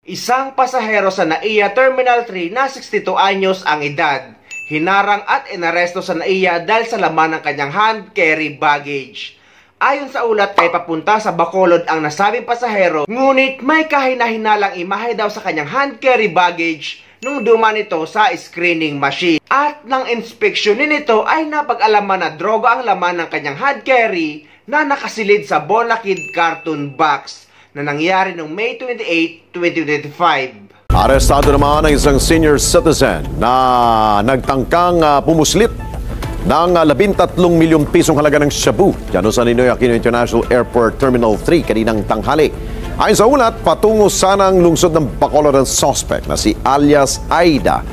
Isang pasahero sa NAIA Terminal 3 na 62 anyos ang edad. Hinarang at inaresto sa NAIA dahil sa laman ng kanyang hand carry baggage. Ayon sa ulat ay papunta sa Bacolod ang nasabing pasahero, ngunit may kahina-hinalang imahe daw sa kanyang hand carry baggage nung dumaan ito sa screening machine. At nang inspeksyonin nito ay napag-alaman na droga ang laman ng kanyang hand carry na nakasilid sa Bonakid carton box na nangyari noong May 28, 2025. Arestado naman ang isang senior citizen na nagtangkang pumuslit ng 13 milyong pisong halaga ng shabu dyan sa Ninoy Aquino International Airport Terminal 3 kaninang tanghali. Ayon sa ulat, patungo sanang lungsod ng Bacolod ang suspect na si alias Aida.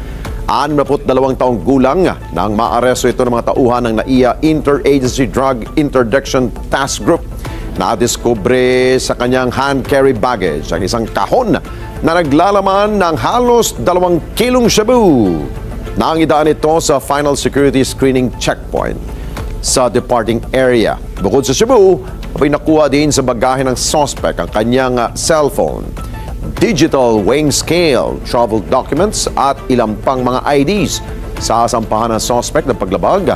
62 taong gulang nang maaresto ito ng mga tauhan ng NAIA Interagency Drug Interdiction Task Group. Nadiskubre sa kanyang hand carry baggage ang isang kahon na naglalaman ng halos 2 kilong shabu. Nangidaan ito sa final security screening checkpoint sa departing area. Bukod sa shabu, ay nakuha din sa bagahe ng suspect ang kanyang cellphone, digital weighing scale, travel documents at ilang pang mga IDs. Sa sampahan ng suspect ng paglabag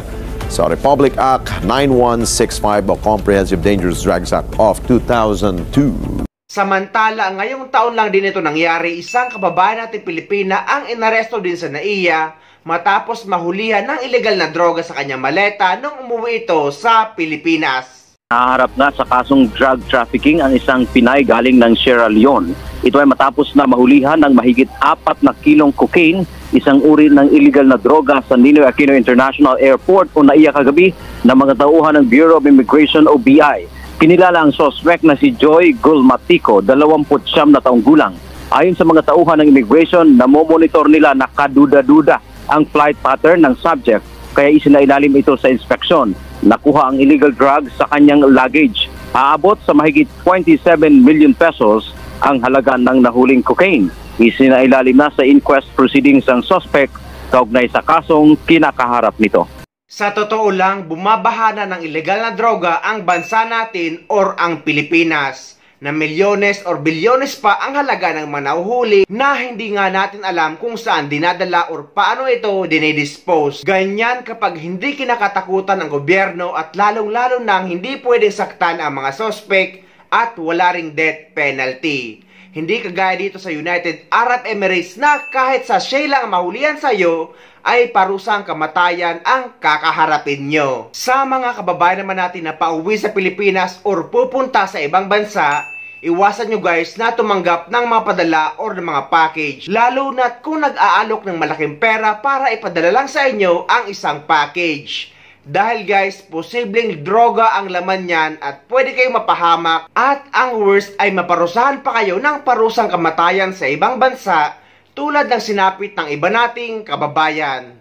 sa Republic Act 9165 o Comprehensive Dangerous Drugs Act of 2002. Samantala, ngayong taon lang din ito nangyari, isang kababayan natin Pilipina ang inaresto din sa NAIA matapos mahulihan ng ilegal na droga sa kanyang maleta nung umuwi ito sa Pilipinas. Naharap na sa kasong drug trafficking ang isang Pinay galing ng Sierra Leone. Ito ay matapos na mahulihan ng mahigit 4 na kilong cocaine, isang uri ng illegal na droga sa Ninoy Aquino International Airport o NAIA kagabi ng mga tauhan ng Bureau of Immigration o BI. Kinilala ang suspect na si Joy Gulmatico, 29 na taong gulang. Ayon sa mga tauhan ng immigration, namomonitor nila na kaduda-duda ang flight pattern ng subject, kaya isinailalim ito sa inspeksyon. Nakuha ang illegal drugs sa kanyang luggage. Aabot sa mahigit 27 million pesos ang halaga ng nahuling cocaine. Isinailalim na sa inquest proceedings ang suspect kaugnay sa kasong kinakaharap nito. Sa totoo lang, bumabaha na ng ilegal na droga ang bansa natin or ang Pilipinas, na milyones or bilyones pa ang halaga ng mga nahuhuli na hindi nga natin alam kung saan dinadala or paano ito dinidispose. Ganyan kapag hindi kinakatakutan ng gobyerno at lalong-lalo nang hindi pwedeng saktan ang mga suspect at wala ring death penalty. Hindi kagaya dito sa United Arab Emirates na kahit sa Sheila ang mahulihan sa'yo ay parusang kamatayan ang kakaharapin nyo. Sa mga kababayan naman natin na pauwi sa Pilipinas or pupunta sa ibang bansa, iwasan nyo guys na tumanggap ng mga padala or ng mga package. Lalo na kung nag-aalok ng malaking pera para ipadala lang sa inyo ang isang package. Dahil guys, posibleng droga ang laman niyan at pwede kayong mapahamak at ang worst ay maparusahan pa kayo ng parusang kamatayan sa ibang bansa tulad ng sinapit ng iba nating kababayan.